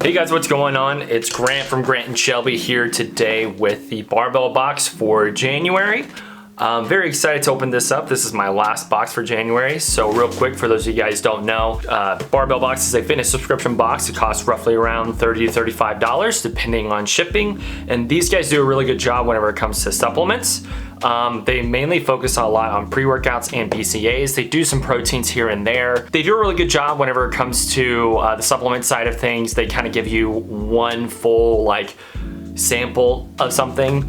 Hey guys, what's going on? It's Grant from Grant and Shelby here today with the Barbell Box for January. I'm very excited to open this up. This is my last box for January. So real quick, for those of you guys don't know, Barbell Box is a fitness subscription box. It costs roughly around $30 to $35 depending on shipping. And these guys do a really good job whenever it comes to supplements. They mainly focus a lot on pre-workouts and BCAAs. They do some proteins here and there. They do a really good job whenever it comes to the supplement side of things. They kind of give you one full sample of something.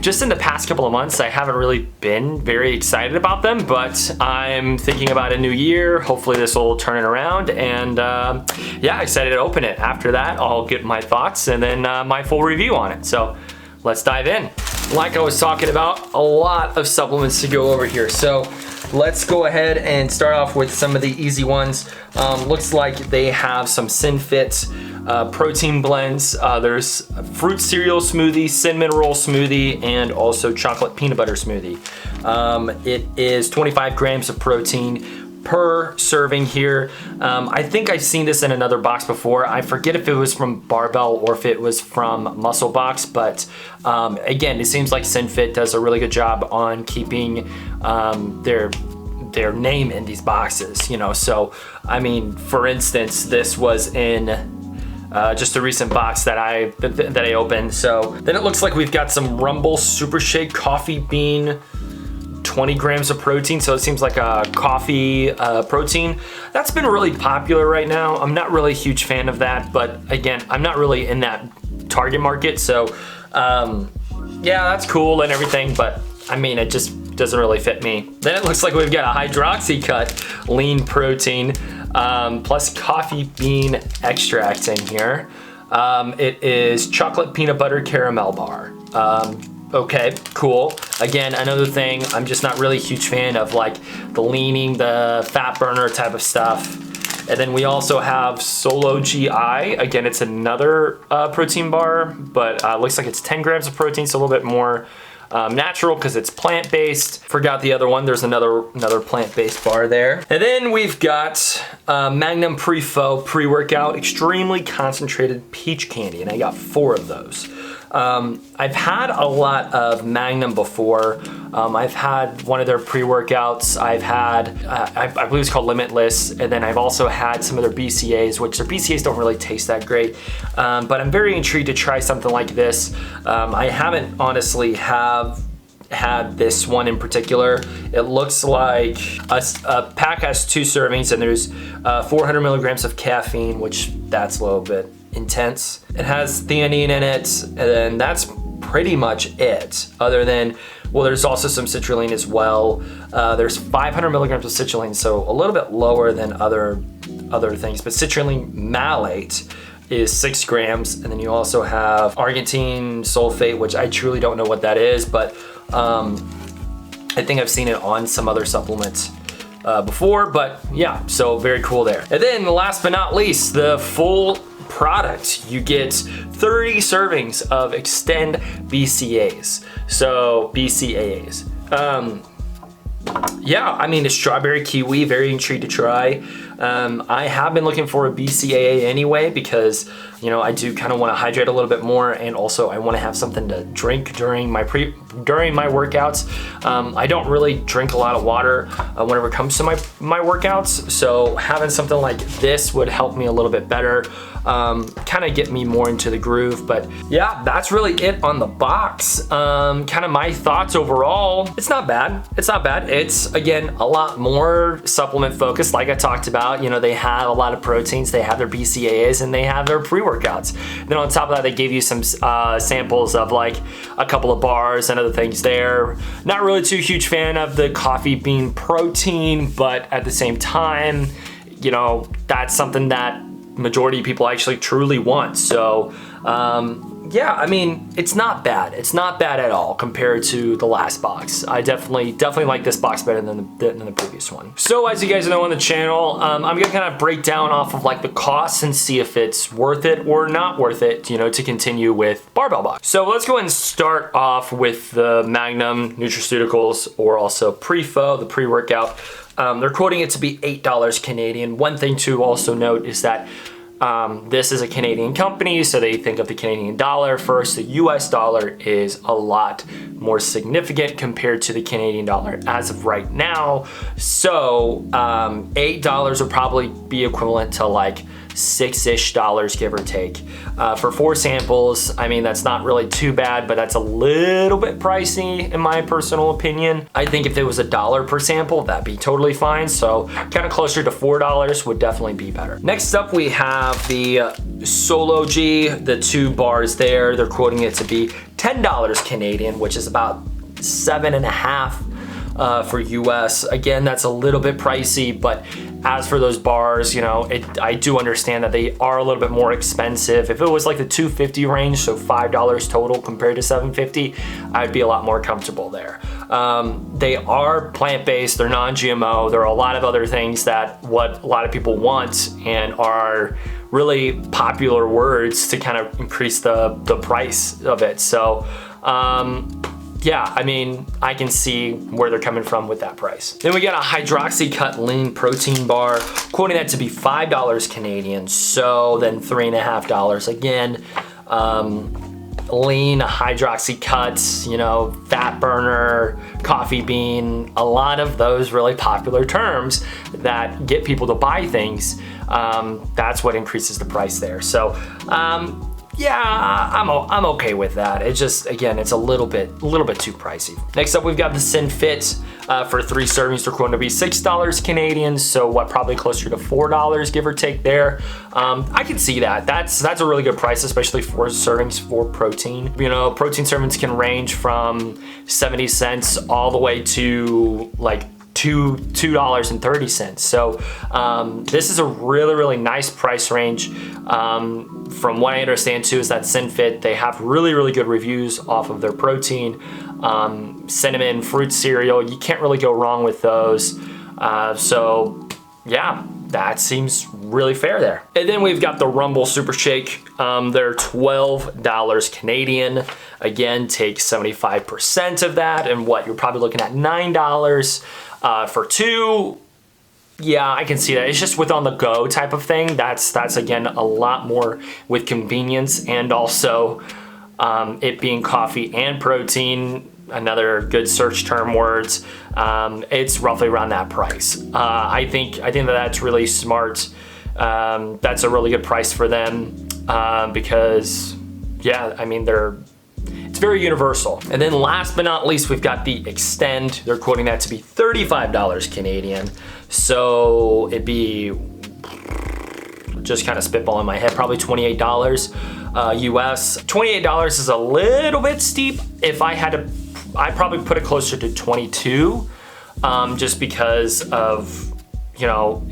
Just in the past couple of months, I haven't really been very excited about them, but I'm thinking about a new year. Hopefully this will turn it around, and yeah, excited to open it. After that, I'll get my thoughts and then my full review on it. So let's dive in. Like I was talking about, a lot of supplements to go over here. So let's go ahead and start off with some of the easy ones. Looks like they have some SynFit protein blends. There's fruit cereal smoothie, cinnamon roll smoothie, and also chocolate peanut butter smoothie. It is 25 grams of protein per serving here. I think I've seen this in another box before. I forget if it was from Barbell or if it was from MuscleBox, but again, it seems like SynFit does a really good job on keeping their name in these boxes, you know. So I mean, for instance, this was in just a recent box that I opened. So then it looks like we've got some Rumble Super Shake coffee bean, 20 grams of protein. So it seems like a coffee protein. That's been really popular right now. I'm not really a huge fan of that, but again, I'm not really in that target market. So yeah, that's cool and everything, but I mean, it just doesn't really fit me. Then it looks like we've got a Hydroxy Cut lean protein plus coffee bean extract in here. It is chocolate peanut butter caramel bar. Okay, cool. Again, another thing, I'm just not really a huge fan of like the leaning, the fat burner type of stuff. And then we also have Solo GI. Again, it's another protein bar, but looks like it's 10 grams of protein, so a little bit more natural because it's plant-based. Forgot the other one. There's another plant-based bar there. And then we've got Magnum Pre-Fo pre-workout extremely concentrated peach candy, and I got 4 of those. I've had a lot of Magnum before. I've had one of their pre-workouts. I've had, I believe it's called Limitless, and then I've also had some of their BCAAs, which their BCAAs don't really taste that great. But I'm very intrigued to try something like this. I haven't honestly had this one in particular. It looks like a pack has 2 servings, and there's 400 milligrams of caffeine, which that's a little bit intense. It has theanine in it, and then that's pretty much it. Other than, well, there's also some citrulline as well. There's 500 milligrams of citrulline, so a little bit lower than other things. But citrulline malate is 6 grams, and then you also have arginine sulfate, which I truly don't know what that is, but I think I've seen it on some other supplements before. But yeah, so very cool there. And then last but not least, the full product. You get 30 servings of Extend BCAAs. So BCAAs. Yeah, I mean, it's strawberry kiwi, very intrigued to try. I have been looking for a BCAA anyway because, you know, I do kind of want to hydrate a little bit more, and also I want to have something to drink during my workouts. I don't really drink a lot of water whenever it comes to my workouts, so having something like this would help me a little bit better. Kind of get me more into the groove. But yeah, that's really it on the box. Kind of my thoughts overall. It's not bad. It's not bad. It's, again, a lot more supplement focused, like I talked about. You know, they have a lot of proteins, they have their BCAAs, and they have their pre-workouts. Then on top of that, they gave you some samples of like a couple of bars and other things there. Not really too huge fan of the coffee bean protein, but at the same time, you know, that's something that majority of people actually truly want. So yeah, I mean, it's not bad. It's not bad at all compared to the last box. I definitely like this box better than the previous one. So as you guys know on the channel, I'm gonna kind of break down off of like the costs and see if it's worth it or not worth it, you know, to continue with Barbell Box. So let's go ahead and start off with the Magnum Nutraceuticals, or also Pre-Fo, the pre-workout. They're quoting it to be $8 Canadian. One thing to also note is that This is a Canadian company, so they think of the Canadian dollar first. The US dollar is a lot more significant compared to the Canadian dollar as of right now. So $8 would probably be equivalent to like $6-ish, give or take. For 4 samples, I mean, that's not really too bad, but that's a little bit pricey in my personal opinion. I think if it was $1 per sample, that'd be totally fine. So kind of closer to $4 would definitely be better. Next up, we have the Solo G, the 2 bars there. They're quoting it to be $10 Canadian, which is about 7.5 for US. Again, that's a little bit pricey, but as for those bars, you know, I do understand that they are a little bit more expensive. If it was like the $2.50 range, so $5 total compared to $7.50, I'd be a lot more comfortable there. They are plant-based, they're non-GMO, there are a lot of other things that what a lot of people want and are really popular words to kind of increase the price of it. So, yeah, I mean, I can see where they're coming from with that price. Then we got a Hydroxy-Cut lean protein bar, quoting that to be $5 Canadian, so then $3.50 again. Lean, Hydroxy-Cut, you know, fat burner, coffee bean, a lot of those really popular terms that get people to buy things. That's what increases the price there. So, yeah, I'm okay with that. It's just, again, it's a little bit too pricey. Next up, we've got the Sin Fit for 3 servings. They're going to be $6 Canadian, so what, probably closer to $4, give or take there. I can see that. That's a really good price, especially for servings for protein. You know, protein servings can range from 70 cents all the way to like $2.30. So this is a really nice price range. From what I understand too is that SinFit, they have really good reviews off of their protein. Cinnamon fruit cereal, you can't really go wrong with those. So yeah, that seems really fair there. And then we've got the Rumble Super Shake. They're $12 Canadian. Again, take 75% of that, and what, you're probably looking at $9 for 2. Yeah, I can see that. It's just with on the go type of thing. That's again a lot more with convenience, and also it being coffee and protein. Another good search term words. It's roughly around that price. I think that's really smart. That's a really good price for them because, yeah, I mean it's very universal. And then last but not least, we've got the Extend. They're quoting that to be $35 Canadian. So it'd be, just kind of spitball in my head, probably $28 US. $28 is a little bit steep. If I had to, I'd probably put it closer to 22, just because of, you know,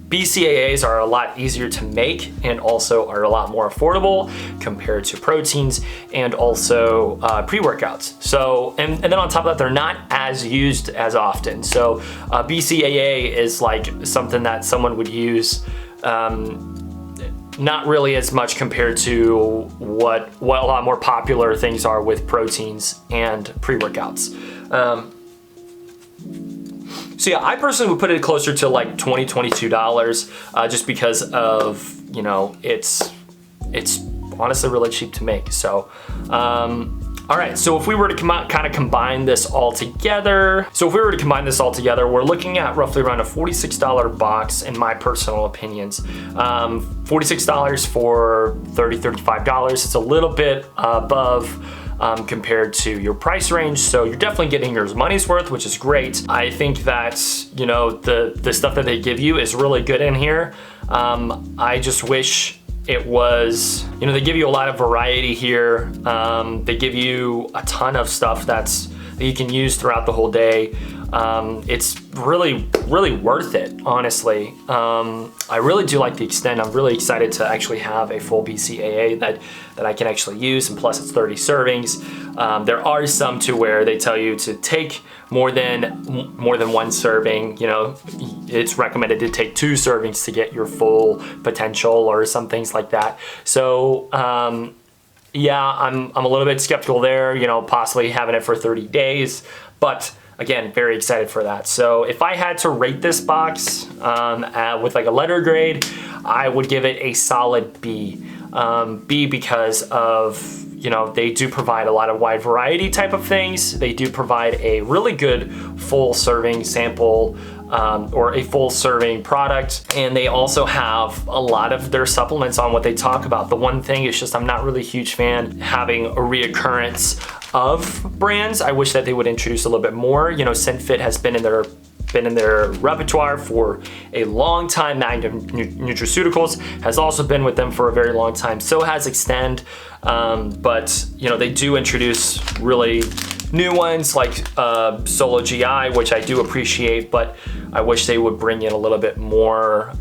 BCAAs are a lot easier to make and also are a lot more affordable compared to proteins and also pre-workouts. So, and then on top of that, they're not as used as often. So BCAA is like something that someone would use not really as much compared to what a lot more popular things are with proteins and pre-workouts. So yeah, I personally would put it closer to like $20, $22, just because of, you know, it's honestly really cheap to make. So, all right, so if we were to kind of combine this all together, we're looking at roughly around a $46 box in my personal opinions. $46 for $30, $35. It's a little bit above compared to your price range, so you're definitely getting your money's worth, which is great. I think that, you know, the stuff that they give you is really good in here. I just wish it was, you know, they give you a lot of variety here. They give you a ton of stuff that you can use throughout the whole day. It's really worth it, honestly. I really do like the Extend. I'm really excited to actually have a full BCAA that I can actually use, and plus it's 30 servings. There are some to where they tell you to take more than one serving. You know, it's recommended to take 2 servings to get your full potential or some things like that. So yeah, I'm a little bit skeptical there, you know, possibly having it for 30 days, but again, very excited for that. So if I had to rate this box with like a letter grade, I would give it a solid B. B because of, you know, they do provide a lot of wide variety type of things. They do provide a really good full serving sample or a full serving product. And they also have a lot of their supplements on what they talk about. The one thing is just I'm not really a huge fan having a reoccurrence of brands. I wish that they would introduce a little bit more. You know, SynFit has been in their repertoire for a long time. Magnum Nutraceuticals has also been with them for a very long time. So has Extend, but you know, they do introduce really new ones like Solo GI, which I do appreciate, but I wish they would bring in a little bit more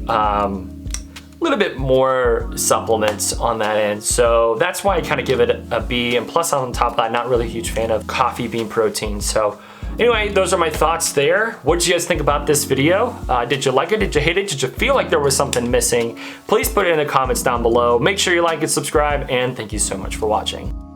supplements on that end. So that's why I kind of give it a B. And plus on top of that, not really a huge fan of coffee bean protein. So anyway, those are my thoughts there. What did you guys think about this video? Did you like it? Did you hate it? Did you feel like there was something missing? Please put it in the comments down below. Make sure you like and subscribe, and thank you so much for watching.